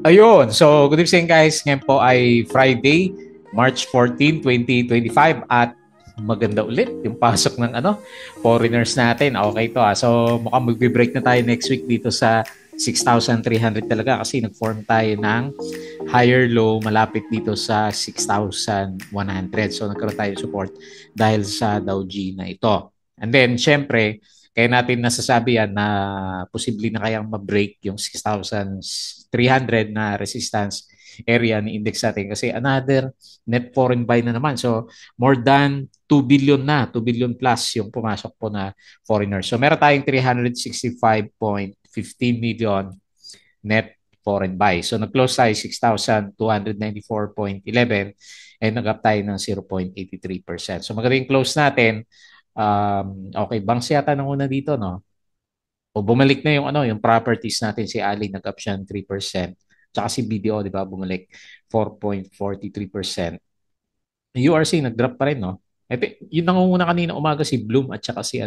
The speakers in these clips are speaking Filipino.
Ayun. So, good evening guys. Ngayon po ay Friday, March 14, 2025 at maganda ulit yung pasok ng foreigners natin. Okay to. So, mukhang magbe-break na tayo next week dito sa 6,300 talaga kasi nag-form tayo ng higher low malapit dito sa 6,100. So, nagkaroon tayo support dahil sa Dow G na ito. And then, syempre, kaya natin nasasabi yan na posible na kayang ma-break yung 6,300 na resistance area ni index natin kasi another net foreign buy na naman. So, more than 2 billion na, 2 billion plus yung pumasok po na foreigners. So, meron tayong 365.15 million net foreign buy. So, nag-close tayo 6,294.11 and nag-up tayo ng 0.83%. So, magaling close natin. Okay, banks yata nang una dito, no? O bumalik na yung yung properties natin si Ali nag-up siya ng 3%. Tsaka si BDO, di ba, bumalik 4.43%. URC nag-drop pa rin, no? Ito, yung nangunguna kanina umaga si Bloom at saka si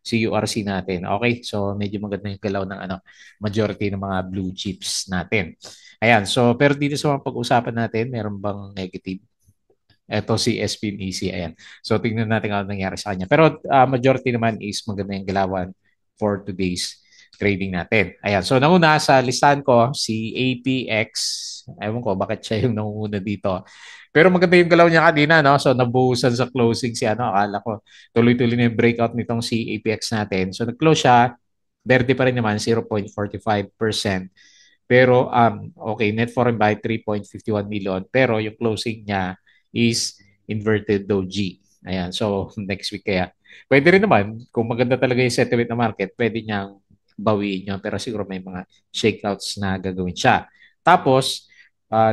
si URC natin. Okay, so medyo maganda yung galaw ng majority ng mga blue chips natin. Ayan, so pero dito sa mga pag-usapan natin, meron bang negative? Ito si SPNEC, ayan. So tingnan natin ano nangyari sa kanya. Pero majority naman is maganda yung galawan for today's trading natin. Ayan. So nauna sa listahan ko si APX. Ewan ko bakit siya yung nangunguna dito. Pero maganda yung galaw niya kanina, no? So nabuhusan sa closing si akala ko tuloy-tuloy na yung breakout nitong si APX natin. So nag-close siya, verde pa rin naman 0.45%. Pero okay, net foreign buy 3.51 million pero yung closing niya is inverted doji. Ayan, so next week kaya. Pwede rin naman, kung maganda talaga yung sentiment ng market, pwede niyang bawiin yun. Pero siguro may mga shakeouts na gagawin siya. Tapos,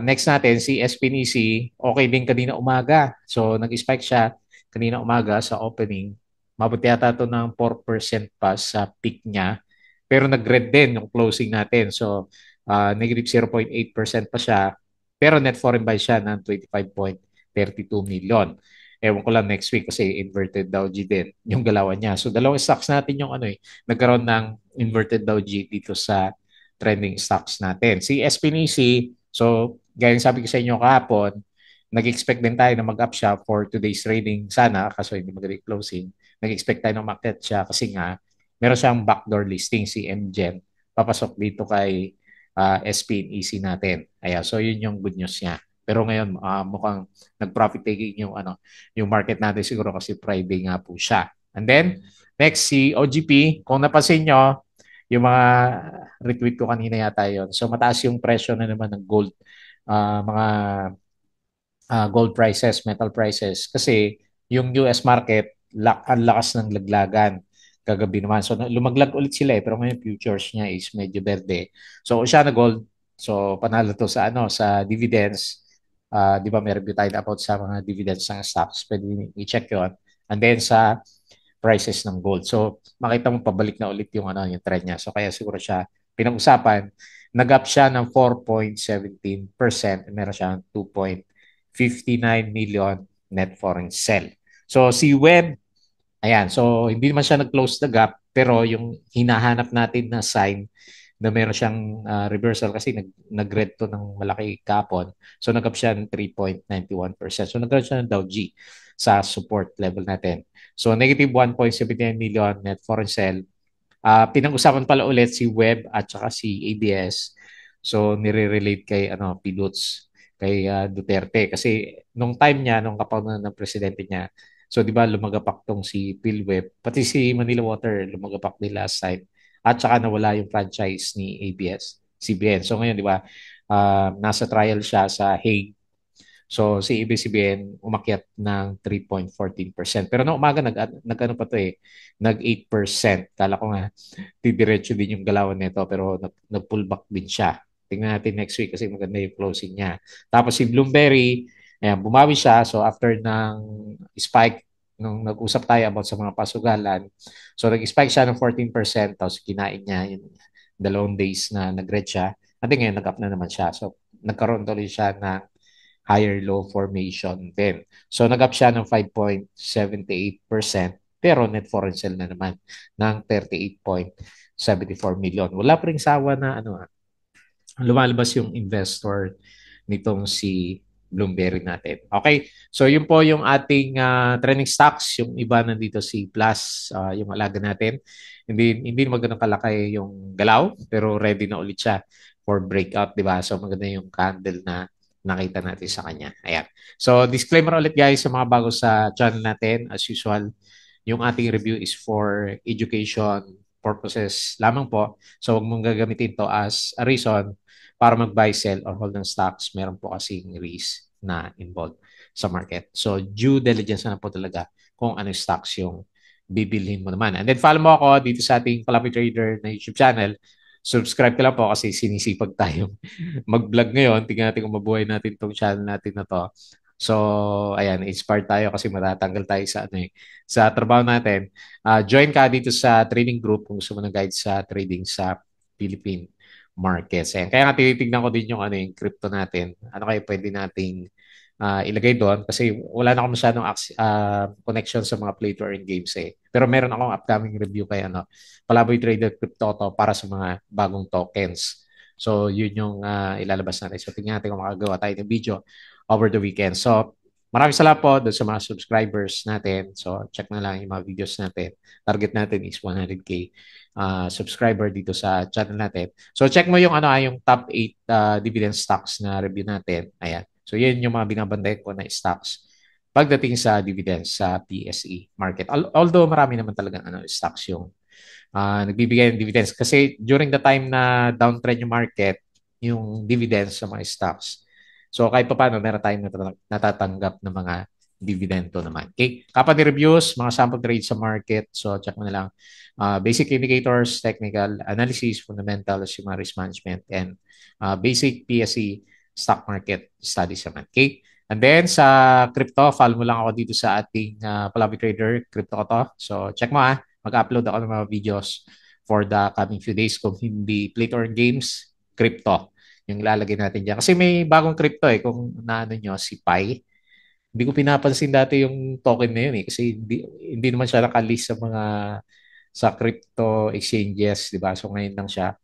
next natin, si SPNEC, okay din kanina umaga. So, nag-spike siya kanina umaga sa opening. Mabuti yata ito ng 4% pa sa peak niya. Pero nag-red din yung closing natin. So, negative 0.8% pa siya. Pero net foreign buy siya ng 25.32 million. Ewan ko lang next week kasi inverted Dow G din yung galawan niya. So dalawang stocks natin yung nagkaroon ng inverted Dow G dito sa trending stocks natin. Si SPNEC, so gaya ng sabi ko sa inyo kahapon, nag-expect din tayo na mag-up siya for today's trading sana kasi hindi magaling closing. Nag-expect tayo na market siya kasi nga meron siyang backdoor listing si MGen papasok dito kay SPNEC natin. Ayan, so yun yung good news niya. Pero ngayon mukhang nag-profit taking yung yung market natin siguro kasi Friday nga po siya. And then next si OGP, kung napansin nyo, yung mga retweet ko kanina yata yon. So mataas yung presyo na naman ng gold, mga gold prices, metal prices kasi yung US market ang lakas ng laglagan kagabi naman. So lumaglag ulit sila pero ngayon futures niya is medyo berde. So siya na gold. So panalo to sa sa dividends. 'Di ba may review tayo about sa mga dividends ng stocks. Pwede i-check 'yon. And then sa prices ng gold. So makita mo pabalik na ulit yung yung trend niya. So kaya siguro siya pinag-usapan, nag-up siya ng 4.17%, meron siyang 2.59 million net foreign sell. So si Web, ayan, so hindi naman siya nag-close the gap, pero yung hinahanap natin na sign na meron siyang reversal kasi nag-red to ng malaki kapon. So nag-up siya ng 3.91%. So nag-up siya ng Dow G sa support level natin. So negative 1.79 million net foreign sell. Pinag-usapan pala ulit si Web at saka si ABS. So nire-relate kay Pilots kay Duterte kasi nung time niya nung kapanunan ng presidente niya. So 'di ba lumagapak tong si PhilWeb pati si Manila Water lumagapak din last time at saka nawala yung franchise ni ABS-CBN. So ngayon 'di ba nasa trial siya sa Hague. So si ABS-CBN umakyat ng 3.14%. Pero nung umaga nag-ano pa to nag 8%. Kala ko nga didiretso din yung galawan nito pero nag-pullback din siya. Tingnan natin next week kasi maganda yung closing niya. Tapos si Bloomberry, ayan, bumawi siya. So after ng spike, nung nag-usap tayo about sa mga pasugalan, so nag-spike siya ng 14%, tapos kinain niya yung 2 days na nag-red siya. At ngayon, nag-up na naman siya. So nagkaroon tuloy siya ng higher low formation din. So nag-up siya ng 5.78%, pero net foreign sell na naman ng 38.74 million. Wala pa ring sawa na lumalabas yung investor nitong si Bloomberry natin. Okay, so yun po yung ating trending stocks. Yung iba nandito si Plus, yung alaga natin. Hindi naman ganun kalaki yung galaw, pero ready na ulit siya for breakout, di ba? So maganda yung candle na nakita natin sa kanya. Ayan. So disclaimer ulit guys sa mga bago sa channel natin. As usual, yung ating review is for education purposes lamang po. So huwag mong gagamitin to as a reason para mag-buy, sell, or hold ng stocks. Meron po kasing risk na involved sa market. So due diligence na po talaga kung ano stocks yung bibilhin mo naman. And then follow mo ako dito sa ating Palapit Trader na YouTube channel. Subscribe ka lang po kasi sinisipag tayong mag-vlog ngayon. Tingnan natin kung mabuhay natin itong channel natin na to. So, ayan, inspired tayo kasi matatanggal tayo sa ano sa trabaho natin. Join ka dito sa trading group kung gusto mo ng guide sa trading sa Philippine markets. Ayan. Kaya nga tinitignan ko din yung ano yung crypto natin. Ano kaya pwede nating ilagay doon kasi wala na ako masyadong connection sa mga play to earn games eh. Pero meron akong upcoming review kay ano, Palaboy Trader Crypto to para sa mga bagong tokens. So, yun yung ilalabas natin. So, tingnan natin kung makagawa tayo ng video over the weekend. So, maraming salamat po doon sa mga subscribers natin. So, check na lang yung mga videos natin. Target natin is 100K subscriber dito sa channel natin. So, check mo yung ano yung top 8 dividend stocks na review natin. Ayan. So, yun yung mga binabantayan ko na stocks pagdating sa dividends sa PSE market. Although marami naman talagang stocks yung nagbibigay ng dividends. Kasi during the time na downtrend yung market, yung dividends sa mga stocks. So kahit pa paano, meron tayong natatanggap ng mga dividendo naman. Okay? Company reviews, mga sample trades sa market. So check mo na lang. Basic indicators, technical analysis, fundamentals, yung mga risk management, and basic PSE stock market studies naman. Okay? And then sa crypto, follow mo lang ako dito sa ating Palabi Trader crypto ko to. So check mo mag-upload ako ng mga videos for the coming few days kung hindi play to earn games, crypto yung lalagay natin dyan. Kasi may bagong crypto kung naano nyo, si Pi. Hindi ko pinapansin dati yung token na yun kasi hindi naman siya nakalist sa mga sa crypto exchanges, di ba? So ngayon lang siya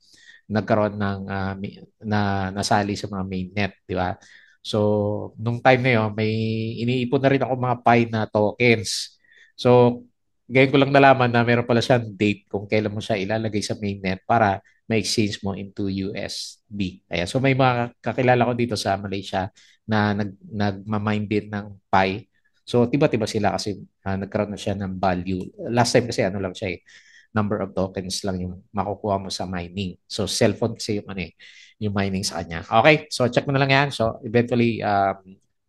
nagkaroon ng nasali sa mga mainnet, di ba? So nung time na yun, may iniipon na rin ako mga Pi na tokens. So ngayon ko lang nalaman na meron pala siyang date kung kailan mo siya ilalagay sa mainnet para ma-exchange mo into USD. Ayan. So may mga kakilala ko dito sa Malaysia na nagmamine din ng Pi. So tiba-tiba sila kasi nagkaroon na siya ng value. Last time kasi ano lang siya number of tokens lang yung makukuha mo sa mining. So cellphone kasi yung yung mining sa kanya. Okay, so check mo na lang yan. So eventually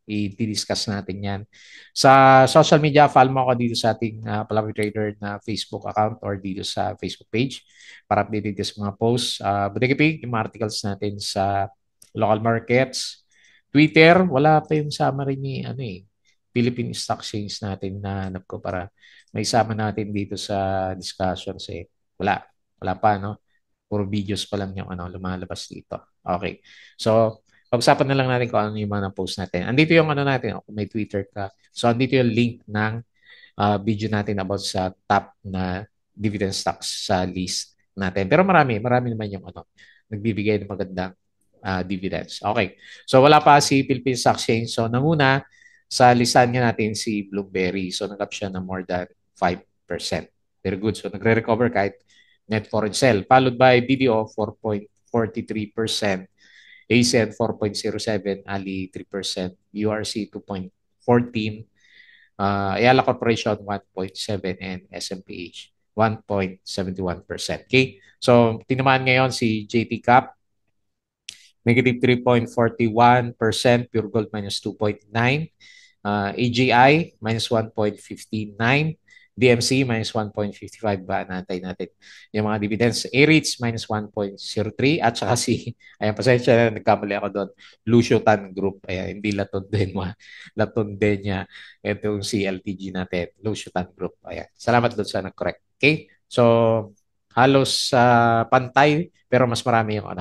i-discuss natin yan. Sa social media, follow mo ako dito sa ating Palawi Trader na Facebook account or dito sa Facebook page para updated sa mga posts. Buti yung mga articles natin sa local markets. Twitter, wala pa yung summary ni Philippine Stock Exchange natin na hanap ko para may sama natin dito sa discussions Wala. Wala pa, no? Puro videos pa lang yung lumalabas dito. Okay. So, pag-usapan na lang natin kung ano yung mga post natin. Andito yung natin, kung may Twitter ka. So, andito yung link ng video natin about sa top na dividend stocks sa list natin. Pero marami naman yung nagbibigay ng magandang dividends. Okay. So, wala pa si Philippine Stock Exchange. So, nanguna, sa listahan nga natin si Bloomberry. So, nag-up siya ng more than 5%. Very good. So, nagre-recover kahit net foreign sell. Followed by BDO, 4.43%. ASEAN 4.07, Ali 3%, URC 2.14, Ayala Corporation 1.7, and SMPH 1.71%. Okay? So, tinamaan ngayon si JT Cap, negative 3.41%, Pure Gold minus 2.9%, AGI minus 1.59%, DMC minus 1.55 ba natin yung mga dividends. A-REITs minus 1.03 at saka ayan, pasensya na, nagkamali ako doon, Lucio Tan Group. Ayan, hindi Laton din Laton din niya. Ito yung CLTG natin, Lucio Tan Group. Ayan, salamat doon sa nag-correct. Okay? So, halos pantay, pero mas marami yung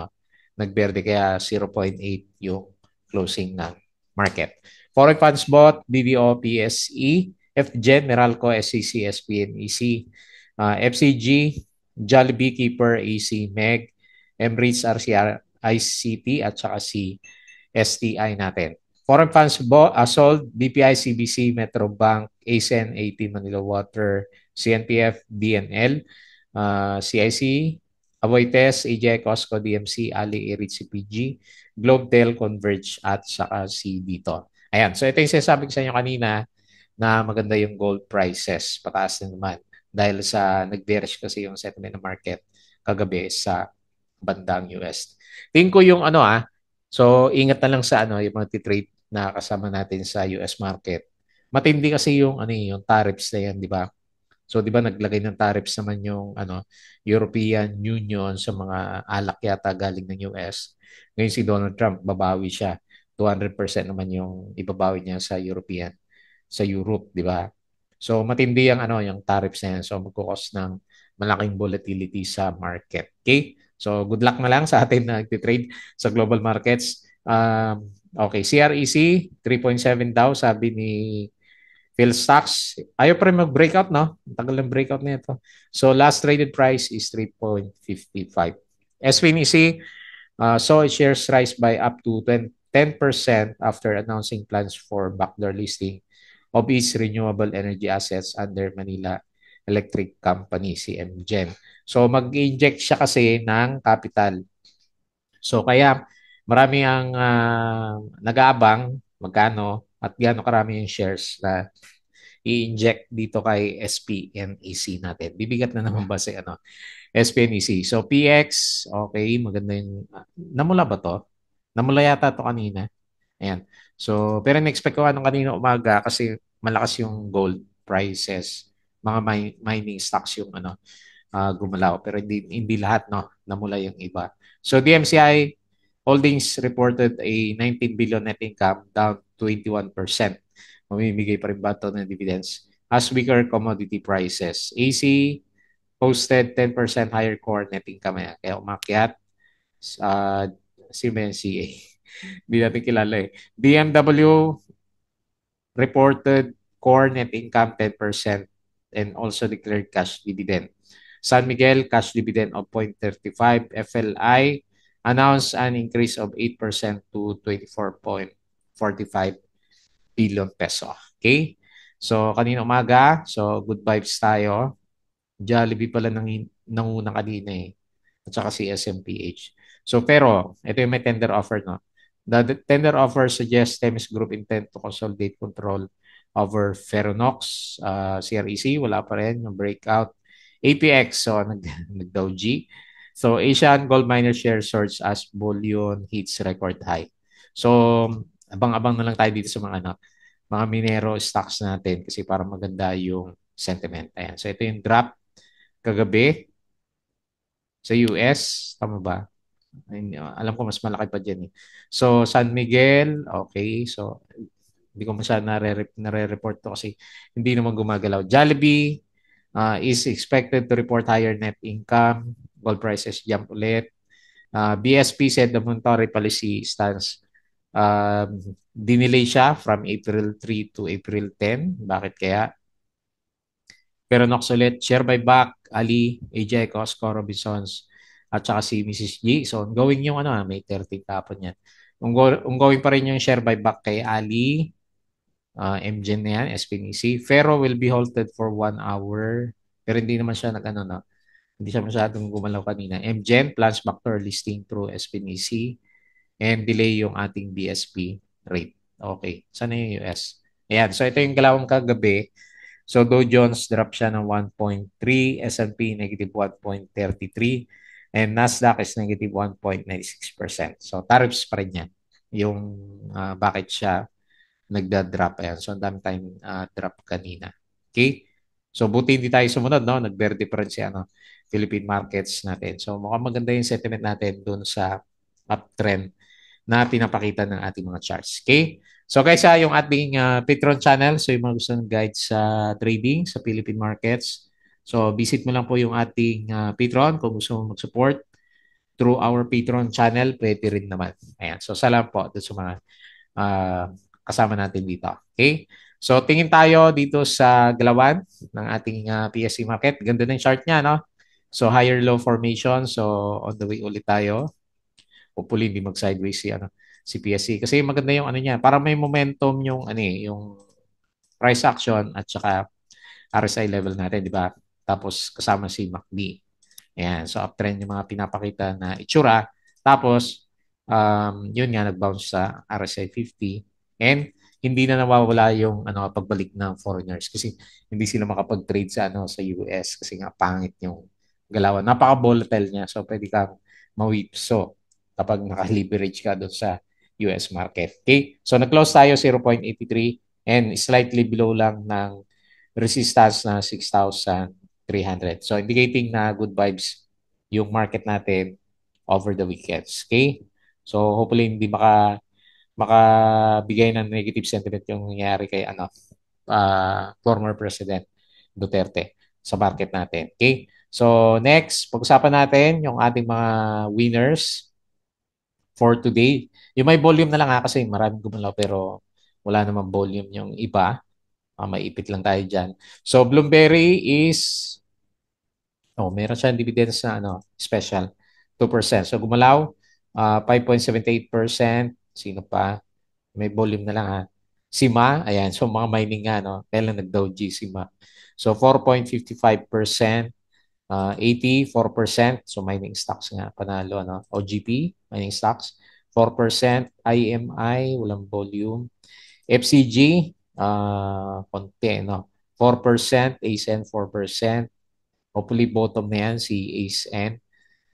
nagberde, kaya 0.8 yung closing ng market. Foreign Funds Bot, BDO, PSE, FGen, Meralco, SCC, SPNEC, FCG, Jollibee, Keeper, AC, MEG, MREITs, RCR, ICT at saka si STI natin. Foreign funds sold, BPI, CBC, Metro Bank, ASEAN, AT, Manila Water, CNPF, DNL, CIC, Avoites, AJ, Costco, DMC, Ali, Irit, CPG, Globtel, Converge, at saka si Dito. Ayan. So ito yung sinasabi ko sa inyo kanina na maganda yung gold prices. Pataas na naman. Dahil sa nag-bearish kasi yung sentiment ng market kagabi sa bandang US. Tingin ko yung so ingat na lang sa yung mga trade na kasama natin sa US market. Matindi kasi yung yung tariffs na yan, di ba? So, di ba naglagay ng tariffs naman yung European Union sa mga alak yata galing ng US. Ngayon si Donald Trump, babawi siya. 200% naman yung ibabawi niya sa sa Europe, di ba? So, matindi yung yung tariffs na yan. So, magkukos ng malaking volatility sa market. Okay? So, good luck na lang sa atin na nag-trade sa global markets. Okay, CREC 3.7 daw, sabi ni Phil Stocks. Ayaw pa rin mag-breakout, no? Ang tagal ng breakout nito. So, last traded price is 3.55. SPNEC saw its shares rise by up to 10% after announcing plans for backdoor listing of its renewable energy assets under Manila Electric Company, si MGen. So, mag-inject siya kasi ng capital. So, kaya marami ang nag-aabang magkano at gaano karami yung shares na i-inject dito kay SPNEC natin. Bibigat na naman ba si SPNEC? So PX, okay, maganda yung namula ba to? Namula yata to kanina. Ayan. So pero na-expect ko kanina umaga kasi malakas yung gold prices. Mga mining stocks yung gumalaw pero hindi lahat namula yung iba. So DMCI Holdings reported a 19 billion net income, down 21%. Mamimigay pa rin ba ito ng dividends as weaker commodity prices. AC posted 10% higher core net income. Kaya umakyat. Uh, si CA. Hindi natin kilala eh. BMW reported core net income 10% and also declared cash dividend. San Miguel, cash dividend of 0.35. FLI announced an increase of 8% to 24.45 billion peso. Okay? So, kanina umaga, so good vibes tayo. Jollibee pala nanguna kanina eh. At saka si SMPH. So, pero, ito yung may tender offer, no? The tender offer suggests Temis Group intend to consolidate control over Ferronox, CREC, wala pa rin, yung breakout. APX, so nag-Dow G. So, Asian Gold Miner share surge as bullion hits record high. So, abang-abang na lang tayo dito sa mga minero stocks natin kasi para maganda yung sentiment. Ayan. So, ito yung drop kagabi sa US. Tama ba? Alam ko mas malaki pa dyan eh. So, San Miguel, okay. So, hindi ko masyadong nare-report to kasi hindi naman gumagalaw. Jollibee is expected to report higher net income. Gold prices jump ulit. BSP said the monetary policy stance dinelay siya from April 3 to April 10. Bakit kaya? Pero ulit, share buyback, Ali, AJ, Costco, Robinsons, at saka si Mrs. G. So, ongoing yung May 30 tapon yan. Ongoing pa rin yung share buyback kay Ali, MGen na yan, SPNEC. Ferro will be halted for 1 hour. Pero hindi naman siya hindi siya masyadong gumalaw kanina. MGen plans backdoor listing through SPNEC and delay yung ating BSP rate. Okay. Sana yung US? Ayan. So, ito yung galawang kagabi. So Dow Jones drop siya ng 1.3, S&P negative 1.33, and Nasdaq is negative 1.96%. So tariffs pa rin yan. Yung bakit siya nagda-drop. Ayan. So ang dami tayong drop kanina. Okay? So buti hindi tayo sumunod, no? Nag-verde pa rin si Philippine markets natin. So mukhang maganda yung sentiment natin dun sa uptrend na pinapakita ng ating mga charts. Okay? So guys, yung ating Patreon channel, so yung mga gusto ng guide sa trading sa Philippine markets, so visit mo lang po yung ating Patreon kung gusto mo mag-support through our Patreon channel, pwede rin naman. Ayan. So salamat po doon sa mga uh, kasama natin dito. Okay? So tingin tayo dito sa galawan ng ating PSC market. Ganda ng chart niya, no? So higher low formation. So on the way ulit tayo. hopefully hindi mag-sideways si PSC kasi maganda yung ano niya, para may momentum yung yung price action at saka RSI level natin, di ba? Tapos kasama si MACD. Ayan, so uptrend yung mga pinapakita na itsura. Tapos, yun nga, nag-bounce sa RSI 50 and hindi na nawawala yung pagbalik ng foreigners kasi hindi sila makapag-trade sa US kasi nga pangit yung galawan. Napaka-volatile niya. So, pwede kang mawipso kapag naka-leverage ka doon sa US market. Okay? So, nag-close tayo 0.83 and slightly below lang ng resistance na 6,300. So, indicating na good vibes yung market natin over the weekends. Okay? So, hopefully hindi makabigay ng negative sentiment yung nangyari kay former President Duterte sa market natin. Okay? So, next, pag-usapan natin yung ating mga winners for today. Yung may volume na lang kasi maraming gumalaw pero wala namang volume yung iba. Maipit lang tayo dyan. So, Bloomberry is, meron siyang dividends na special, 2%. So, gumalaw, 5.78%. Sino pa? May volume na lang ha. Sima, ayan. So, mga mining nga, no? Kailan nag-Dow G, Sima. So, 4.55%. 84%. So, mining stocks nga, panalo, OGP, mining stocks, 4%. IMI, walang volume. FCG, konti, no? 4%, ASN 4%. Hopefully bottom na yan si ASN.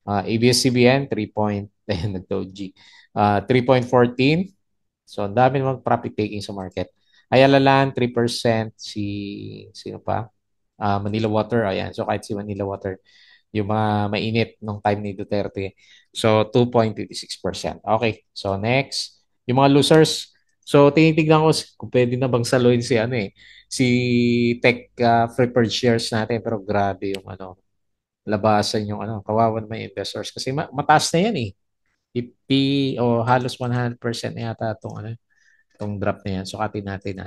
ABS-CBN 3 point, nag-G. 3.14. So, ang dami namang profit taking sa market. Ayala Land 3%. Sino pa? Manila Water, ayan. So, kahit si Manila Water, yung mga mainit nung time ni Duterte. So, 2.56%. Okay. So, next. Yung mga losers. So, tinitignan ko kung pwede na bang saluhin si tech preferred shares natin. Pero grabe yung labasan yung kawawan may investors. Kasi mataas na yan eh. IP o halos 100% na yata itong drop na yan. So, atin natin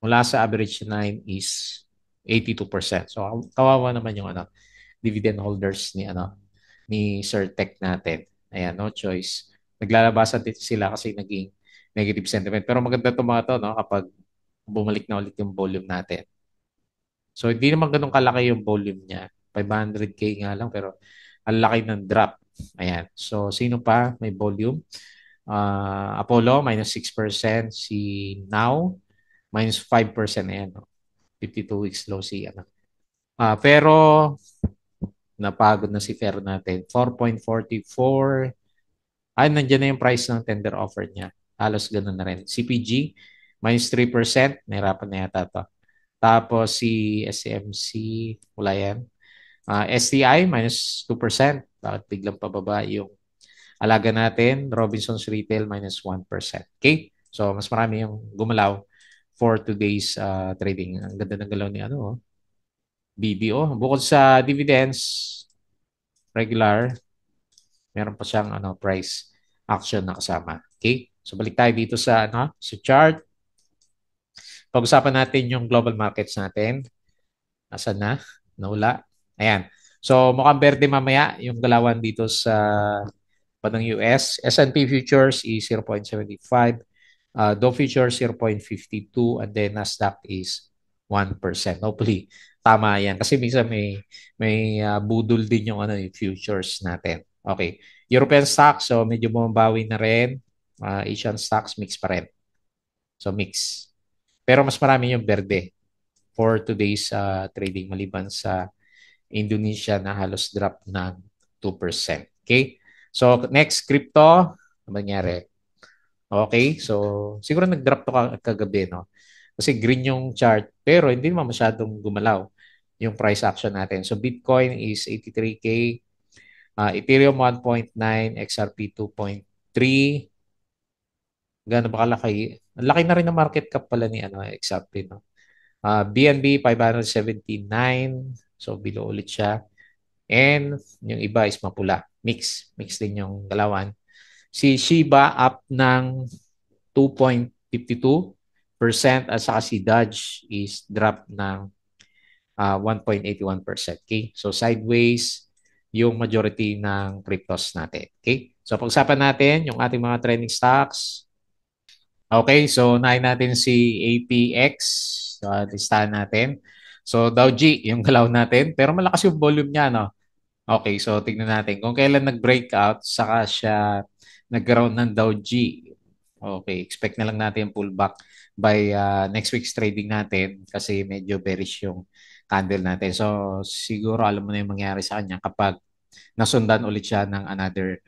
mula sa average 9 is 82%. So, kawawa naman yung dividend holders ni Sir Tech natin. Ayan, no choice. Naglalabasan dito sila kasi naging negative sentiment. Pero maganda itong mga to, no, kapag bumalik na ulit yung volume natin. So, hindi naman ganun kalaki yung volume niya. 500K nga lang, pero ang laki ng drop. Ayan. So, sino pa may volume? Apollo, minus 6%. Si Now, minus 5%. Ayan, no? 52 weeks low si pero napagod na si Fair natin. 4.44. Ay, nandiyan na yung price ng tender offer niya. Halos ganun na rin. CPG, minus 3%. Nahirapan na yata to. Tapos si SMC, wala yan. STI, minus 2%. Bakit biglang pababa yung alaga natin? Robinsons Retail, minus 1%. Okay? So, mas marami yung gumalaw for today's trading. Ang ganda ng galaw ni BDO. Bukod sa dividends, regular, meron pa siyang price action na kasama. Okay? So balik tayo dito sa chart. Pag-usapan natin yung global markets natin. Nasaan na? Nawala. Ayan. So mukhang berde mamaya yung galawan dito sa padang US. S&P futures is 0.75. Dow futures 0.52 and then Nasdaq is 1%. Hopefully tama yan kasi minsan may budol din yung futures natin. Okay. European stocks so medyo bumabawi na rin. Asian stocks mix pa rin. So mix. Pero mas marami yung berde for today's trading maliban sa Indonesia na halos drop ng 2%. Okay? So next crypto, ano nangyari? Okay, so siguro nag-drop to kagabi, no? Kasi green yung chart, pero hindi naman masyadong gumalaw yung price action natin. So Bitcoin is 83K, Ethereum 1.9, XRP 2.3. Gaano ba kalaki? Ang laki na rin ng market cap pala ni XRP, no? BNB 579, so below ulit siya. And yung iba is mapula. Mix din yung galawan. Si Shiba up ng 2.52% at saka si Dodge is drop ng 1.81%. Okay? So sideways yung majority ng cryptos natin. Okay? So pag-usapan natin yung ating mga trending stocks. Okay, so unahin natin si APX. So, listahan natin. So Dow G, yung galaw natin. Pero malakas yung volume niya, no? Okay, so tignan natin. Kung kailan nag-breakout, saka siya nag-ground ng Dow G. Okay, expect na lang natin yung pullback by next week's trading natin kasi medyo bearish yung candle natin. So siguro alam mo na yung mangyari sa kanya kapag nasundan ulit siya ng another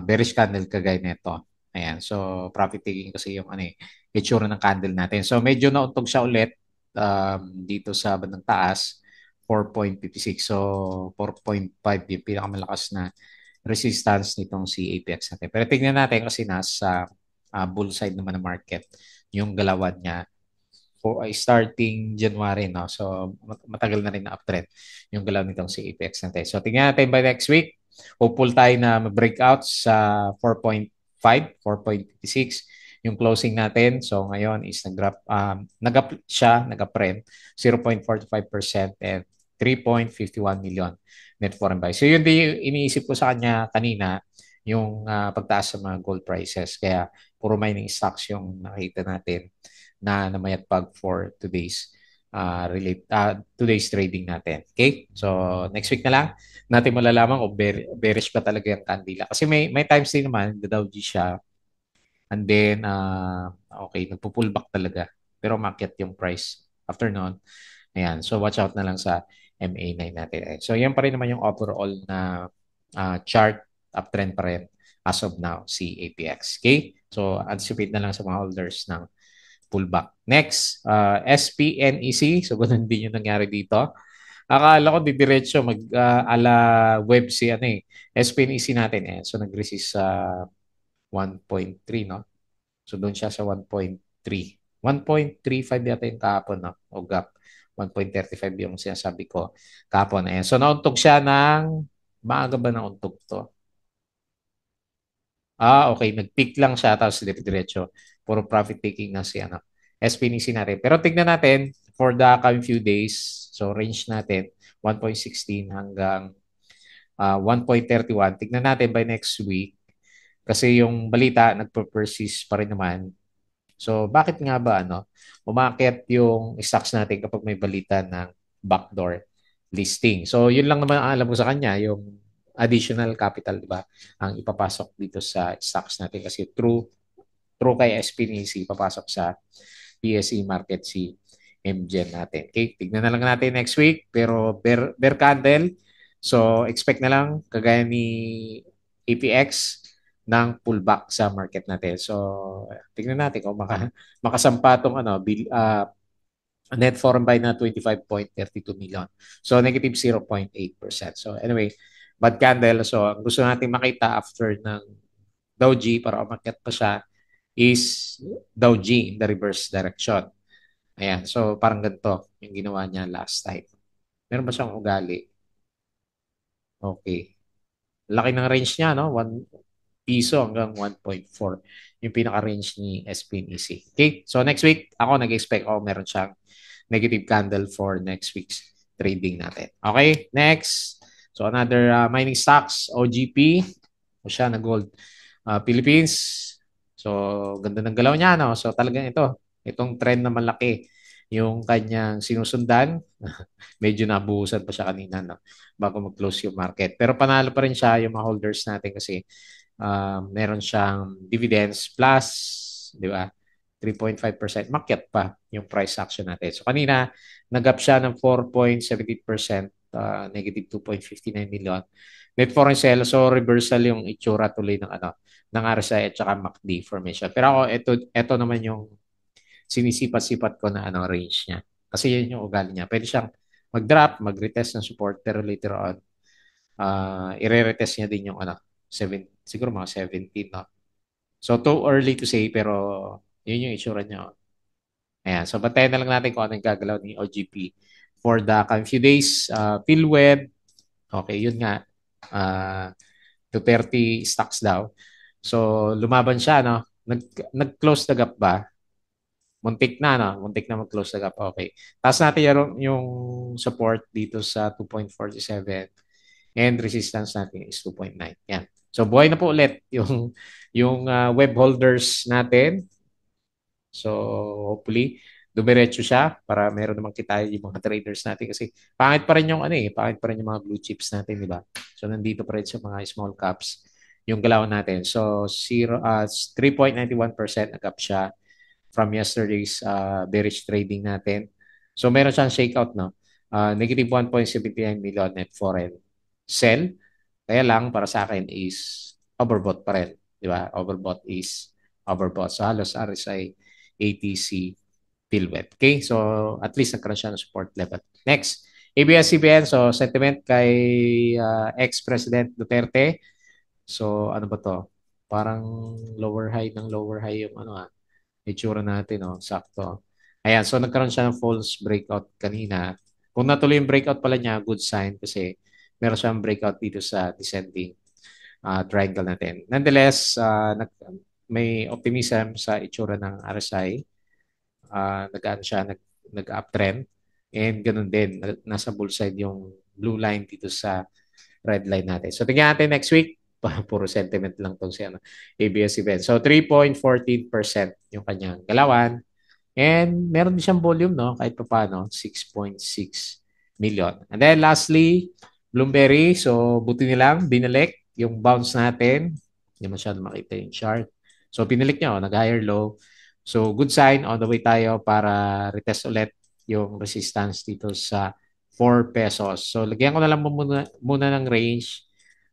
bearish candle kagaya nito. Ayan, so profit taking kasi yung ano itsura ng candle natin. So medyo nauntog siya ulit dito sa bandang taas, 4.56. So 4.5 yung pinakamalakas na resistance nitong si APX natin. Pero tingnan natin kasi nasa bull side naman ng market yung galawan niya for starting January, no? So matagal na rin na uptrend yung galaw nitong si Apex natin. So tingnan natin by next week. Hopeful tayo na mag-breakout sa 4.5, 4.56 yung closing natin. So ngayon is nag-up siya, nag-uptrend 0.45% and 3.51 million net foreign buy. So yun din yung iniisip ko sa kanya kanina, yung pagtaas sa mga gold prices. Kaya puro mining stocks yung nakita natin na namayagpag for today's trading natin. Okay? So next week na lang natin malalaman kung bearish pa talaga yung kandila. Kasi may times din naman the Dow G siya and then okay, nagpo-pullback talaga. Pero market yung price after noon. Ayan. So watch out na lang sa MA9 natin. Ayan. So yan pa rin naman yung overall na chart uptrend pa rin as of now si APX. Okay? So anticipate na lang sa mga holders ng pullback. Next, SPNEC. So, ganun din yung nangyari dito. Akala ko didiretso ala web si SPNEC natin. So, nag-resist sa 1.3, no? So, doon siya sa 1.3. 1.35 yata yung kahapon, no? O gap. 1.35 yung sinasabi ko kahapon. Ayan. So, nauntog siya ng, maaga ba nauntog to? Okay. Nag-peak lang siya tapos diretso. Puro profit taking na si SPNC natin. Pero tignan natin for the coming few days. So range natin 1.16 hanggang 1.31. Tignan natin by next week. Kasi yung balita nagpo-persist pa rin naman. So bakit nga ba umakyat yung stocks natin kapag may balita ng backdoor listing. So yun lang naman ang alam ko sa kanya, yung additional capital, di ba? Ang ipapasok dito sa stocks natin kasi true kay SPNC papasok sa PSE market si MGen natin. Okay, tignan na lang natin next week pero bear candle. So expect na lang kagaya ni APX ng pullback sa market natin. So tignan natin kung makasampa tong net foreign buy na 25.32 million. So negative 0.8%. So anyway, bad candle. So ang gusto natin makita after ng Dow G para umakyat pa siya is Dow G in the reverse direction. Ayan. So parang ganito yung ginawa niya last time. Meron ba siyang ugali? Okay. Laki ng range niya, no? 1 piso hanggang 1.4 yung pinaka-range ni SPNEC. Okay? So next week, ako nag-expect meron siyang negative candle for next week's trading natin. Okay? Next. So another mining stocks, OGP. O siya na gold. Philippines. So ganda ng galaw niya, no? So talagang itong trend na malaki yung kanyang sinusundan. Medyo nabuhusan pa siya kanina, no? Bago mag-close yung market. Pero panalo pa rin siya yung mga holders natin kasi meron siyang dividends plus, di ba? 3.5% makyat pa yung price action natin. So kanina, nag-up siya ng 4.78%, negative 2.59 million. Net foreign sales, so reversal yung itsura tuloy ng RSI at saka MACD formation. Pero ako, ito naman yung sinisipat-sipat ko na range niya. Kasi yun yung ugali niya. Pwede siyang mag-drop, mag-retest ng support, pero later on, i-retest niya din yung siguro mga 17, no? So, too early to say, pero yun yung itsura niya. Ayan. So, bantayan na lang natin kung ano yung gagalaw ni OGP for the coming few days. PhilWeb, okay, yun nga. Uh, 230 stocks daw. So, lumaban siya, no? Nag-close the gap ba? Muntik na, no? Muntik na mag-close the gap. Okay. Taas natin yung support dito sa 2.47 and resistance natin is 2.9. Yan. So buhay na po ulit yung web holders natin. So hopefully dumiretso siya para meron namang kita yung mga traders natin kasi pangit pa rin yung pangit pa rin yung mga blue chips natin, di ba? So nandito pa rin sa mga small caps yung galaw natin. So 3.91% nag-up siya from yesterday's bearish trading natin. So meron siyang shakeout, no? Negative 1.79 million net foreign sell. Kaya lang para sa akin is overbought pa rin, di ba? Overbought is overbought. So halos RSI, ATC, PhilWet. Okay? So at least nagkaroon siya ng support level. Next, ABS-CBN. So sentiment kay ex-President Duterte. So ano ba to? Parang lower high yung itsura natin, oh, sakto. Ayan, so nagkaroon siya ng false breakout kanina. Kung natuloy yung breakout pala niya, good sign kasi meron siyang breakout dito sa descending triangle natin. Nonetheless, may optimism sa itsura ng RSI. Nag-ano siya, nag-uptrend. And ganun din, nasa bullside yung blue line dito sa red line natin. So tingnan natin next week. Puro sentiment lang tong si ABS-CBN. So 3.14% yung kanyang galawan. And meron din siyang volume, no? Kahit pa paano, 6.6 million. And then lastly, Bloomberry. So buti nilang binalik yung bounce natin. Hindi masyado makita yung chart. So pinalik niya, nag-higher low. So good sign, on the way tayo para retest ulit yung resistance dito sa 4 pesos. So lagyan ko na lang muna ng range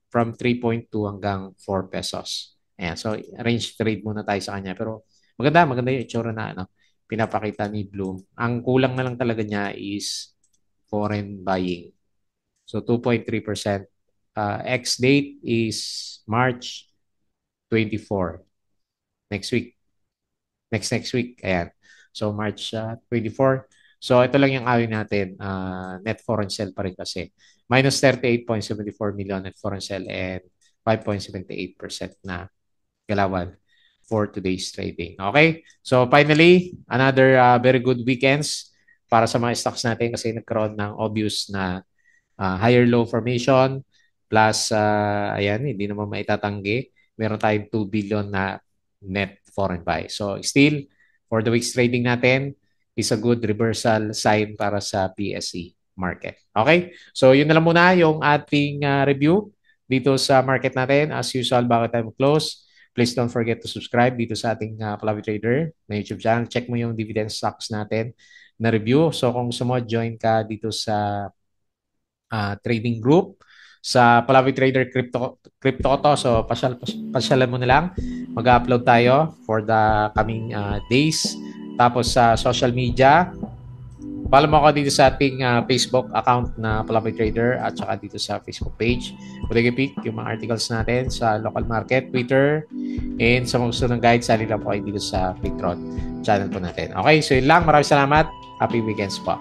from 3.2 hanggang 4 pesos. Ayan, so range trade muna tayo sa kanya. Pero maganda yung itsura na pinapakita ni Bloom. Ang kulang na lang talaga niya is foreign buying. So 2.3%. X date is March 24. Next week. Next week. Ayan. So March 24. So ito lang yung awin natin. Net foreign sell pa rin kasi. Minus 38.74 million net foreign sell and 5.78% na galawan for today's trading. Okay? So finally, another very good weekends para sa mga stocks natin kasi nagkaroon ng obvious na higher low formation plus ayan, hindi naman maitatanggi. Meron tayong 2 billion na net foreign buy. So still, for the week's trading natin, is a good reversal sign para sa PSE market. Okay? So yun na lang muna yung ating review dito sa market natin. As usual, bago tayo close, please don't forget to subscribe dito sa ating Palavi Trader na YouTube channel. Check mo yung dividend stocks natin na review. So kung gusto mo, join ka dito sa trading group sa Palavi Trader Crypto to. So pasyalan mo na lang. Mag-upload tayo for the coming days. Tapos sa social media, follow mo ako dito sa ating Facebook account na Palavi Trader at saka dito sa Facebook page. Pwede pick yung mga articles natin sa local market, Twitter, and sa mga gusto ng guide, sali lang po kayo dito sa Patreon channel po natin. Okay, so yun lang. Maraming salamat. Happy weekends po.